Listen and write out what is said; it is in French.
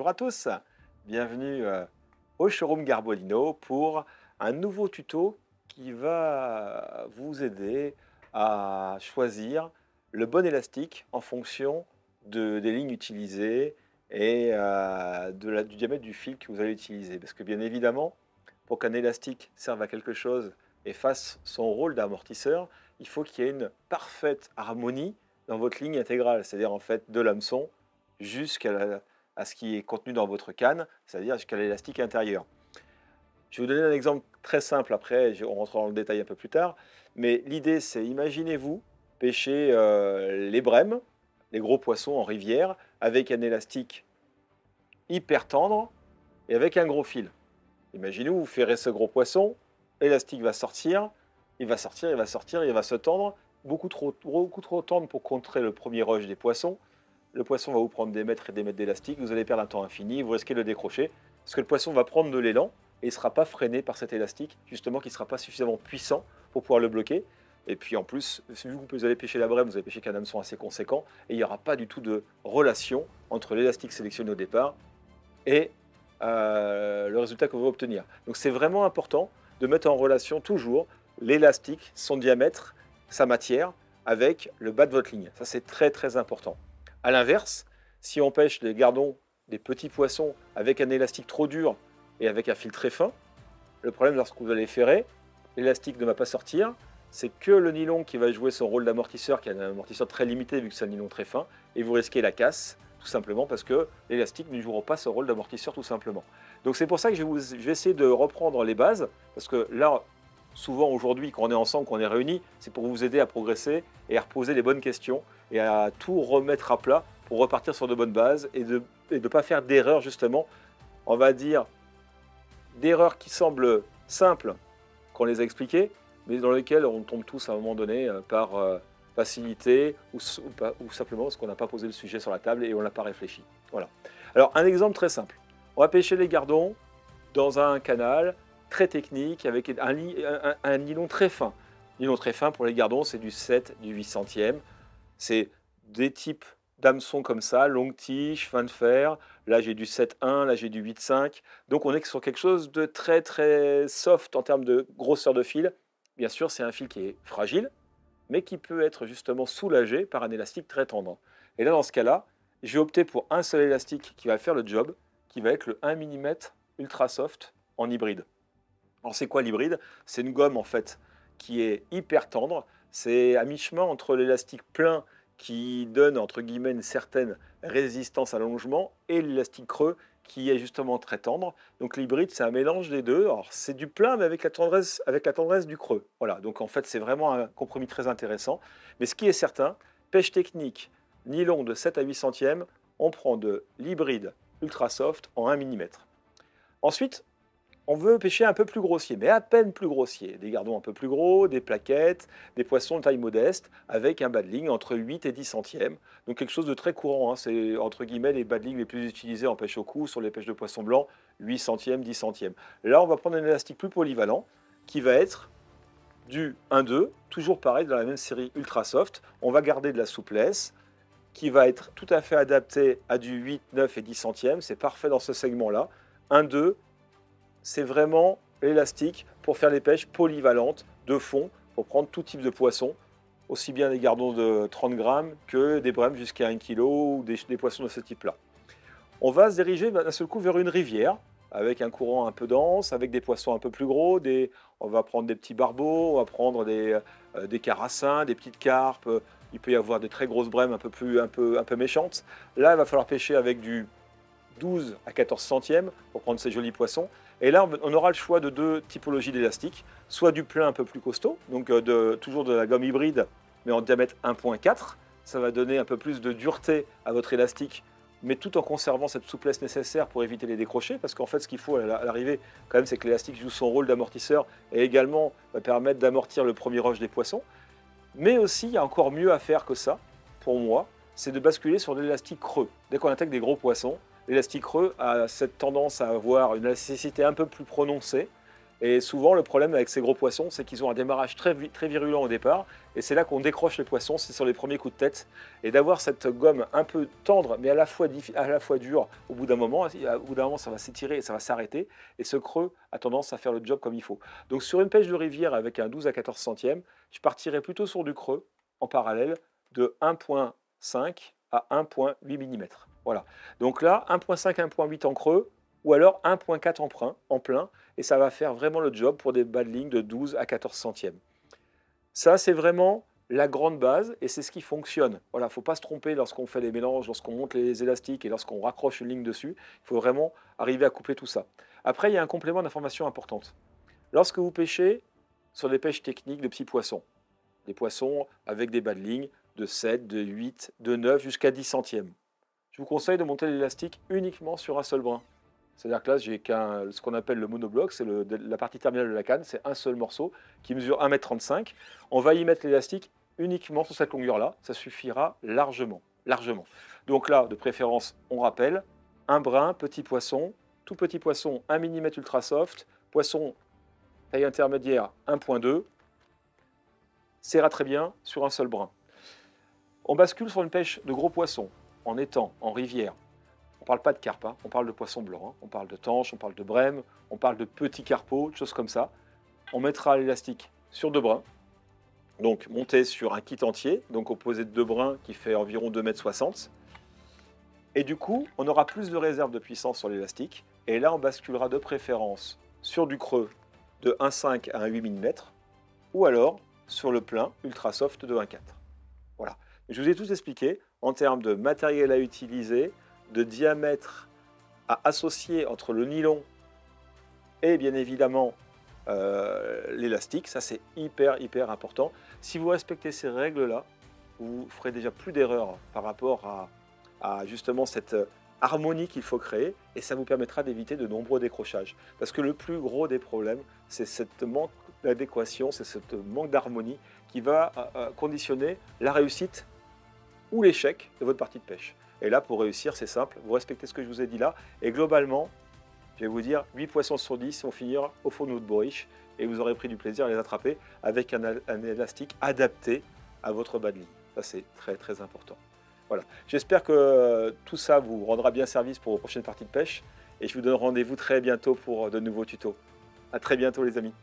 Bonjour à tous, bienvenue au showroom Garbolino pour un nouveau tuto qui va vous aider à choisir le bon élastique en fonction des lignes utilisées et du diamètre du fil que vous allez utiliser. Parce que bien évidemment, pour qu'un élastique serve à quelque chose et fasse son rôle d'amortisseur, il faut qu'il y ait une parfaite harmonie dans votre ligne intégrale, c'est-à-dire en fait de l'hameçon jusqu'à ce qui est contenu dans votre canne, c'est-à-dire jusqu'à l'élastique intérieur. Je vais vous donner un exemple très simple, après on rentrera dans le détail un peu plus tard, mais l'idée c'est, imaginez-vous pêcher les brèmes, les gros poissons en rivière, avec un élastique hyper tendre et avec un gros fil. Imaginez-vous, vous ferrez ce gros poisson, l'élastique va sortir, il va sortir, il va sortir, il va se tendre, beaucoup trop tendre pour contrer le premier rush des poissons. Le poisson va vous prendre des mètres et des mètres d'élastique, vous allez perdre un temps infini, vous risquez de le décrocher, parce que le poisson va prendre de l'élan et il ne sera pas freiné par cet élastique, justement qui ne sera pas suffisamment puissant pour pouvoir le bloquer. Et puis en plus, vu que vous allez pêcher la brème, vous allez pêcher qu'un hameçon assez conséquent, et il n'y aura pas du tout de relation entre l'élastique sélectionné au départ et le résultat que vous allez obtenir. Donc c'est vraiment important de mettre en relation toujours l'élastique, son diamètre, sa matière, avec le bas de votre ligne. Ça c'est très très important. A l'inverse, si on pêche des gardons, des petits poissons avec un élastique trop dur et avec un fil très fin, le problème lorsque vous allez ferrer, l'élastique ne va pas sortir, c'est que le nylon qui va jouer son rôle d'amortisseur, qui est un amortisseur très limité vu que c'est un nylon très fin, et vous risquez la casse, tout simplement parce que l'élastique ne jouera pas ce rôle d'amortisseur tout simplement. Donc c'est pour ça que je vais essayer de reprendre les bases, parce que là, souvent aujourd'hui, quand on est ensemble, quand on est réunis, c'est pour vous aider à progresser et à reposer les bonnes questions et à tout remettre à plat pour repartir sur de bonnes bases et de ne pas faire d'erreurs justement, on va dire, d'erreurs qui semblent simples quand on les a expliquées, mais dans lesquelles on tombe tous à un moment donné par facilité ou simplement parce qu'on n'a pas posé le sujet sur la table et on n'a pas réfléchi. Voilà. Alors un exemple très simple. On va pêcher les gardons dans un canal très technique avec un nylon très fin. Nylon très fin pour les gardons, c'est du 7, du 8 centièmes. C'est des types d'hameçons comme ça, longue tige, fin de fer. Là, j'ai du 7,1, là, j'ai du 8,5. Donc, on est sur quelque chose de très, très soft en termes de grosseur de fil. Bien sûr, c'est un fil qui est fragile, mais qui peut être justement soulagé par un élastique très tendre. Et là, dans ce cas-là, j'ai opté pour un seul élastique qui va faire le job, qui va être le 1 mm Ultra Soft en hybride. Alors, c'est quoi l'hybride? C'est une gomme, en fait, qui est hyper tendre. C'est à mi-chemin entre l'élastique plein qui donne, entre guillemets, une certaine résistance à l'allongement et l'élastique creux qui est justement très tendre. Donc l'hybride, c'est un mélange des deux. Alors c'est du plein, mais avec la tendresse du creux. Voilà, donc en fait, c'est vraiment un compromis très intéressant. Mais ce qui est certain, pêche technique, nylon de 7 à 8 centièmes, on prend de l'hybride ultra soft en 1 mm. Ensuite, on veut pêcher un peu plus grossier, mais à peine plus grossier. Des gardons un peu plus gros, des plaquettes, des poissons de taille modeste, avec un bas de ligne entre 8 et 10 centièmes. Donc quelque chose de très courant, hein. C'est entre guillemets les bas de ligne les plus utilisés en pêche au cou, sur les pêches de poissons blancs, 8 centièmes, 10 centièmes. Là, on va prendre un élastique plus polyvalent, qui va être du 1-2, toujours pareil, dans la même série ultra soft. On va garder de la souplesse, qui va être tout à fait adapté à du 8, 9 et 10 centièmes. C'est parfait dans ce segment-là. 1-2, c'est vraiment l'élastique pour faire les pêches polyvalentes de fond, pour prendre tout type de poisson, aussi bien des gardons de 30 grammes que des brèmes jusqu'à 1 kg ou des poissons de ce type-là. On va se diriger d'un seul coup vers une rivière, avec un courant un peu dense, avec des poissons un peu plus gros, on va prendre des petits barbeaux, on va prendre des carassins, des petites carpes, il peut y avoir des très grosses brèmes un peu méchantes. Là, il va falloir pêcher avec du 12 à 14 centièmes pour prendre ces jolis poissons. Et là, on aura le choix de deux typologies d'élastiques, soit du plein un peu plus costaud, donc toujours de la gomme hybride, mais en diamètre 1,4. Ça va donner un peu plus de dureté à votre élastique, mais tout en conservant cette souplesse nécessaire pour éviter les décrochés, parce qu'en fait, ce qu'il faut à l'arrivée, quand même, c'est que l'élastique joue son rôle d'amortisseur et également va permettre d'amortir le premier rush des poissons. Mais aussi, il y a encore mieux à faire que ça, pour moi, c'est de basculer sur de l'élastique creux. Dès qu'on attaque des gros poissons, l'élastique creux a cette tendance à avoir une élasticité un peu plus prononcée Et souvent, le problème avec ces gros poissons, c'est qu'ils ont un démarrage très virulent au départ. Et c'est là qu'on décroche les poissons, c'est sur les premiers coups de tête. Et d'avoir cette gomme un peu tendre, mais à la fois dure, au bout d'un moment, ça va s'étirer, ça va s'arrêter. Et ce creux a tendance à faire le job comme il faut. Donc sur une pêche de rivière avec un 12 à 14 centièmes, je partirai plutôt sur du creux, en parallèle, de 1,5 à 1,8 mm. Voilà. Donc là, 1,5, 1,8 en creux, ou alors 1,4 en plein, et ça va faire vraiment le job pour des bas de ligne de 12 à 14 centièmes. Ça, c'est vraiment la grande base, et c'est ce qui fonctionne. Voilà, il ne faut pas se tromper lorsqu'on fait les mélanges, lorsqu'on monte les élastiques et lorsqu'on raccroche une ligne dessus. Il faut vraiment arriver à couper tout ça. Après, il y a un complément d'information importante. Lorsque vous pêchez sur des pêches techniques de petits poissons, des poissons avec des bas de ligne de 7, de 8, de 9 jusqu'à 10 centièmes, je vous conseille de monter l'élastique uniquement sur un seul brin. C'est-à-dire que là, j'ai ce qu'on appelle le monobloc, c'est la partie terminale de la canne, c'est un seul morceau qui mesure 1,35 m. On va y mettre l'élastique uniquement sur cette longueur-là, ça suffira largement, largement. Donc là, de préférence, on rappelle, un brin, petit poisson, tout petit poisson, 1 mm ultra soft, poisson taille intermédiaire 1,2, ça ira très bien sur un seul brin. On bascule sur une pêche de gros poissons, en étang, en rivière. On ne parle pas de carpe, hein, on parle de poisson blanc, hein. On parle de tanche, on parle de brème, on parle de petits carpeaux, choses comme ça. On mettra l'élastique sur 2 brins, donc monté sur un kit entier, donc composé de 2 brins qui fait environ 2,60 m. Et du coup, on aura plus de réserve de puissance sur l'élastique. Et là, on basculera de préférence sur du creux de 1,5 à 1,8 mm, ou alors sur le plein ultra soft de 1,4. Voilà. Je vous ai tout expliqué en termes de matériel à utiliser, de diamètre à associer entre le nylon et bien évidemment l'élastique. Ça, c'est hyper important. Si vous respectez ces règles-là, vous ferez déjà plus d'erreurs par rapport à justement cette harmonie qu'il faut créer, et ça vous permettra d'éviter de nombreux décrochages. Parce que le plus gros des problèmes, c'est cette manque d'adéquation, c'est ce manque d'harmonie qui va conditionner la réussite ou l'échec de votre partie de pêche. Et là, pour réussir, c'est simple, vous respectez ce que je vous ai dit là, et globalement, je vais vous dire, 8 poissons sur 10 vont finir au fond de votre bourriche, et vous aurez pris du plaisir à les attraper avec un élastique adapté à votre bas de ligne. Ça, c'est très important. Voilà. J'espère que tout ça vous rendra bien service pour vos prochaines parties de pêche, et je vous donne rendez-vous très bientôt pour de nouveaux tutos. À très bientôt les amis.